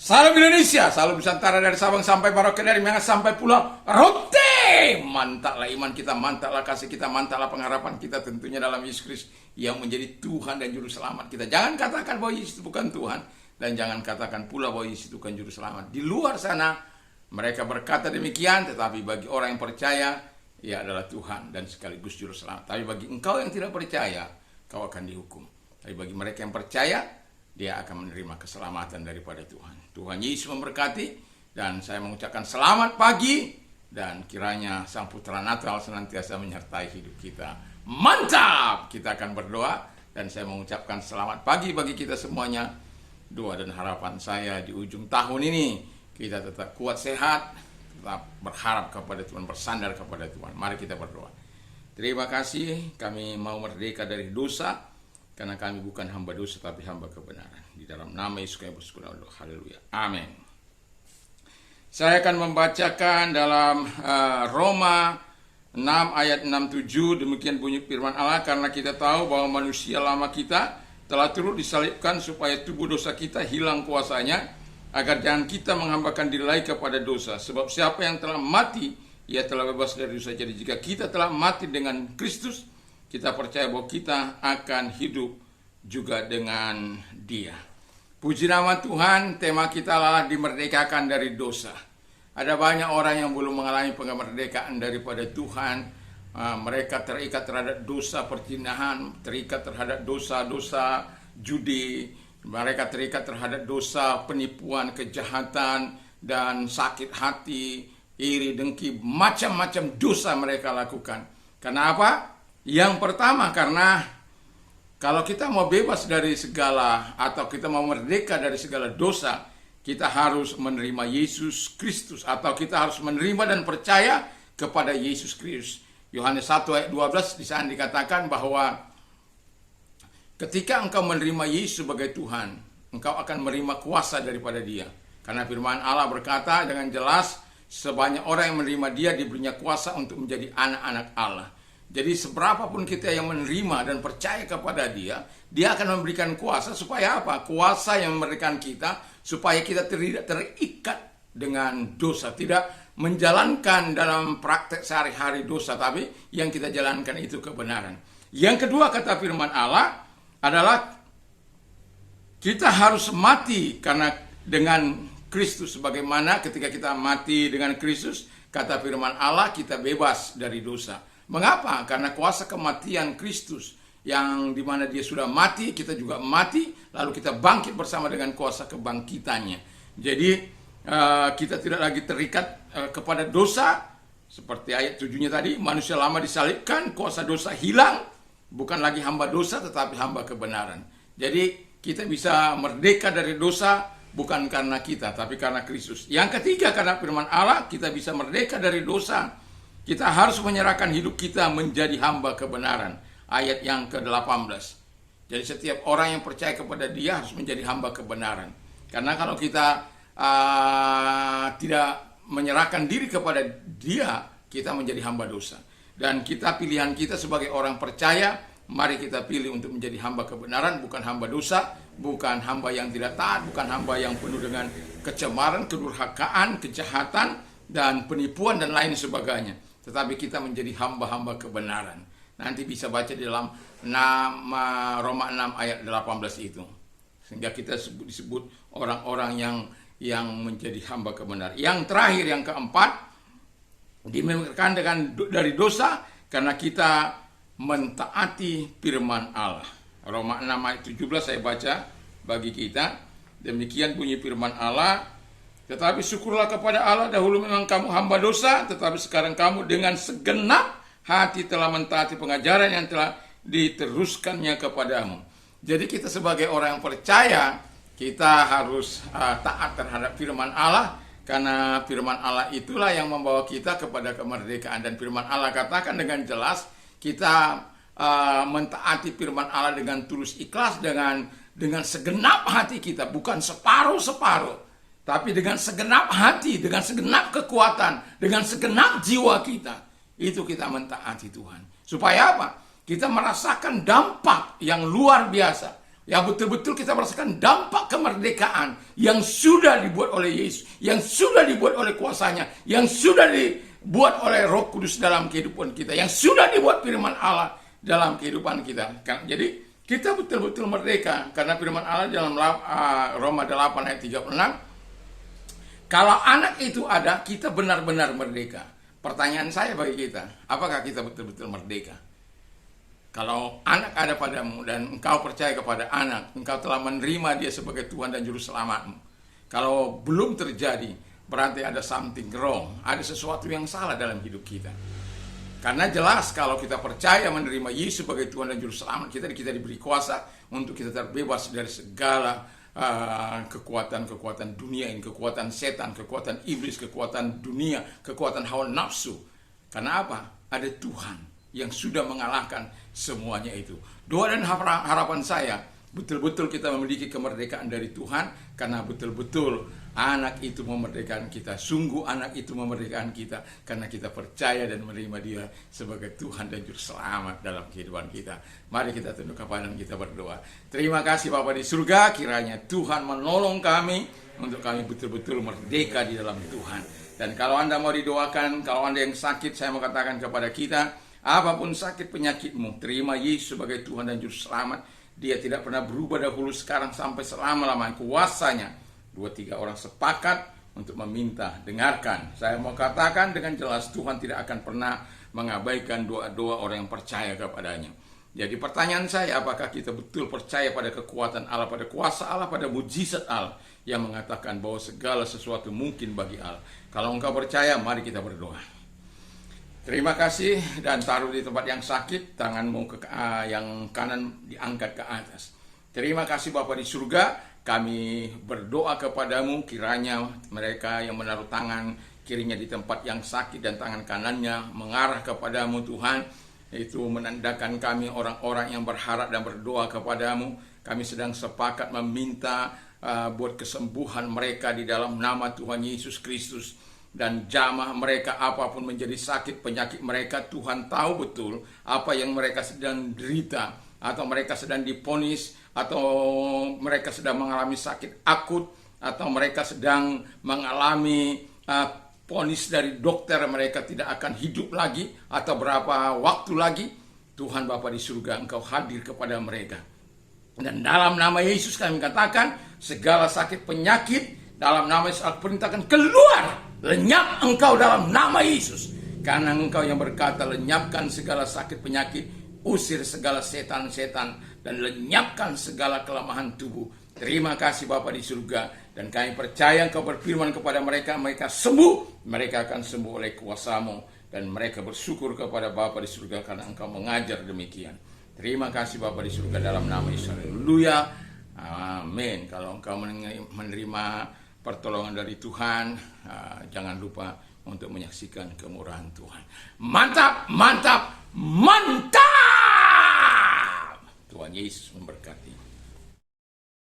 Salam Indonesia, salam Nusantara dari Sabang sampai Merauke, dari Miangas sampai Pulau Rote. Mantaplah iman kita, mantaplah kasih kita, mantaplah pengharapan kita tentunya dalam Yesus Kristus yang menjadi Tuhan dan Juru Selamat kita. Jangan katakan bahwa Yesus itu bukan Tuhan, dan jangan katakan pula bahwa Yesus itu bukan Juru Selamat. Di luar sana mereka berkata demikian, tetapi bagi orang yang percaya, Ia adalah Tuhan dan sekaligus Juru Selamat. Tapi bagi engkau yang tidak percaya, kau akan dihukum. Tapi bagi mereka yang percaya, dia akan menerima keselamatan daripada Tuhan. Tuhan Yesus memberkati, dan saya mengucapkan selamat pagi, dan kiranya Sang Putra Natal senantiasa menyertai hidup kita. Mantap! Kita akan berdoa, dan saya mengucapkan selamat pagi bagi kita semuanya. Doa dan harapan saya di ujung tahun ini, kita tetap kuat sehat, tetap berharap kepada Tuhan, bersandar kepada Tuhan. Mari kita berdoa. Terima kasih, kami mau merdeka dari dosa, karena kami bukan hamba dosa, tapi hamba kebenaran. Di dalam nama Yesus kami bersyukur. Haleluya. Amin. Saya akan membacakan dalam Roma 6 ayat 67. Demikian bunyi firman Allah. Karena kita tahu bahwa manusia lama kita telah turut disalibkan supaya tubuh dosa kita hilang kuasanya, agar jangan kita menghambakan diri lagi kepada dosa. Sebab siapa yang telah mati, ia telah bebas dari dosa. Jadi jika kita telah mati dengan Kristus, kita percaya bahwa kita akan hidup juga dengan Dia. Puji nama Tuhan, tema kita adalah dimerdekakan dari dosa. Ada banyak orang yang belum mengalami pengerdekaan daripada Tuhan. Mereka terikat terhadap dosa perzinahan, terikat terhadap dosa-dosa judi, mereka terikat terhadap dosa penipuan, kejahatan, dan sakit hati, iri, dengki, macam-macam dosa mereka lakukan. Kenapa? Yang pertama, karena kalau kita mau bebas dari segala, atau kita mau merdeka dari segala dosa, kita harus menerima Yesus Kristus, atau kita harus menerima dan percaya kepada Yesus Kristus. Yohanes 1 ayat 12 di sana dikatakan bahwa ketika engkau menerima Yesus sebagai Tuhan, engkau akan menerima kuasa daripada Dia. Karena firman Allah berkata dengan jelas, sebanyak orang yang menerima Dia diberinya kuasa untuk menjadi anak-anak Allah. Jadi seberapapun kita yang menerima dan percaya kepada Dia, Dia akan memberikan kuasa supaya apa? Kuasa yang memberikan kita supaya kita tidak terikat dengan dosa, tidak menjalankan dalam praktek sehari-hari dosa, tapi yang kita jalankan itu kebenaran. Yang kedua, kata firman Allah adalah kita harus mati karena dengan Kristus. Sebagaimana ketika kita mati dengan Kristus, kata firman Allah, kita bebas dari dosa. Mengapa? Karena kuasa kematian Kristus, yang dimana Dia sudah mati, kita juga mati, lalu kita bangkit bersama dengan kuasa kebangkitannya. Jadi kita tidak lagi terikat kepada dosa. Seperti ayat 7-nya tadi, manusia lama disalibkan, kuasa dosa hilang, bukan lagi hamba dosa tetapi hamba kebenaran. Jadi kita bisa merdeka dari dosa bukan karena kita, tapi karena Kristus. Yang ketiga, karena firman Allah, kita bisa merdeka dari dosa. Kita harus menyerahkan hidup kita menjadi hamba kebenaran. Ayat yang ke-18. Jadi setiap orang yang percaya kepada Dia harus menjadi hamba kebenaran. Karena kalau kita tidak menyerahkan diri kepada Dia, kita menjadi hamba dosa. Dan kita, pilihan kita sebagai orang percaya, mari kita pilih untuk menjadi hamba kebenaran, bukan hamba dosa, bukan hamba yang tidak taat, bukan hamba yang penuh dengan kecemaran, kedurhakaan, kejahatan, dan penipuan dan lain sebagainya. Tetapi kita menjadi hamba-hamba kebenaran. Nanti bisa baca di dalam Roma 6 ayat 18 itu. Sehingga kita disebut orang-orang yang menjadi hamba kebenaran. Yang terakhir, yang keempat, dimerdekakan dari dosa karena kita mentaati firman Allah. Roma 6 ayat 17 saya baca bagi kita. Demikian bunyi firman Allah. Tetapi syukurlah kepada Allah, dahulu memang kamu hamba dosa, tetapi sekarang kamu dengan segenap hati telah mentaati pengajaran yang telah diteruskannya kepadamu. Jadi kita sebagai orang yang percaya, kita harus taat terhadap firman Allah, karena firman Allah itulah yang membawa kita kepada kemerdekaan. Dan firman Allah katakan dengan jelas, kita mentaati firman Allah dengan tulus ikhlas, dengan segenap hati kita, bukan separuh-separuh, tapi dengan segenap hati, dengan segenap kekuatan, dengan segenap jiwa kita. Itu kita mentaati Tuhan. Supaya apa? Kita merasakan dampak yang luar biasa. yang betul-betul kita merasakan dampak kemerdekaan yang sudah dibuat oleh Yesus, yang sudah dibuat oleh kuasanya, yang sudah dibuat oleh Roh Kudus dalam kehidupan kita, yang sudah dibuat firman Allah dalam kehidupan kita. Jadi kita betul-betul merdeka karena firman Allah dalam Roma 8 ayat 36, kalau anak itu ada, kita benar-benar merdeka. Pertanyaan saya bagi kita, apakah kita betul-betul merdeka? Kalau anak ada padamu dan engkau percaya kepada anak, engkau telah menerima dia sebagai Tuhan dan Juru Selamatmu. Kalau belum terjadi, berarti ada something wrong, ada sesuatu yang salah dalam hidup kita. Karena jelas kalau kita percaya menerima Yesus sebagai Tuhan dan Juru Selamat kita diberi kuasa untuk kita terbebas dari segala kekuatan-kekuatan dunia ini, kekuatan setan, kekuatan iblis, kekuatan dunia, kekuatan hawa nafsu. Karena apa? Ada Tuhan yang sudah mengalahkan semuanya itu. Doa dan harapan saya, betul-betul kita memiliki kemerdekaan dari Tuhan, karena betul-betul anak itu memerdekakan kita. Sungguh anak itu memerdekakan kita, karena kita percaya dan menerima dia sebagai Tuhan dan Juru Selamat dalam kehidupan kita. Mari kita tunduk kepala dan kita berdoa. Terima kasih Bapa di surga, kiranya Tuhan menolong kami untuk kami betul-betul merdeka di dalam Tuhan. Dan kalau Anda mau didoakan, kalau Anda yang sakit, saya mau katakan kepada kita, apapun sakit penyakitmu, terima Yesus sebagai Tuhan dan Juru Selamat. Dia tidak pernah berubah dahulu, sekarang, sampai selama-lamanya. Kuasanya. 2-3 orang sepakat untuk meminta, dengarkan. Saya mau katakan dengan jelas, Tuhan tidak akan pernah mengabaikan doa-doa orang yang percaya kepadanya. Jadi pertanyaan saya, apakah kita betul percaya pada kekuatan Allah, pada kuasa Allah, pada mujizat Allah yang mengatakan bahwa segala sesuatu mungkin bagi Allah. Kalau engkau percaya, mari kita berdoa. Terima kasih, dan taruh di tempat yang sakit, tanganmu yang kanan diangkat ke atas. Terima kasih Bapa di surga, kami berdoa kepadamu, kiranya mereka yang menaruh tangan kirinya di tempat yang sakit dan tangan kanannya mengarah kepadamu Tuhan, itu menandakan kami orang-orang yang berharap dan berdoa kepadamu. Kami sedang sepakat meminta buat kesembuhan mereka di dalam nama Tuhan Yesus Kristus. Dan jamah mereka apapun menjadi sakit penyakit mereka, Tuhan tahu betul apa yang mereka sedang derita, atau mereka sedang diponis, atau mereka sedang mengalami sakit akut, atau mereka sedang mengalami ponis dari dokter mereka tidak akan hidup lagi atau berapa waktu lagi. Tuhan Bapa di surga, Engkau hadir kepada mereka. Dan dalam nama Yesus kami katakan, segala sakit penyakit dalam nama Yesus aku perintahkan keluar. Lenyap engkau dalam nama Yesus. Karena engkau yang berkata, lenyapkan segala sakit penyakit, usir segala setan-setan, dan lenyapkan segala kelemahan tubuh. Terima kasih Bapa di surga. Dan kami percaya engkau berfirman kepada mereka, mereka sembuh. Mereka akan sembuh oleh kuasa-Mu. Dan mereka bersyukur kepada Bapa di surga karena engkau mengajar demikian. Terima kasih Bapa di surga dalam nama Yesus. Haleluya. Amin. Kalau engkau menerima pertolongan dari Tuhan, jangan lupa untuk menyaksikan kemurahan Tuhan. Mantap, mantap, mantap. Tuhan Yesus memberkati.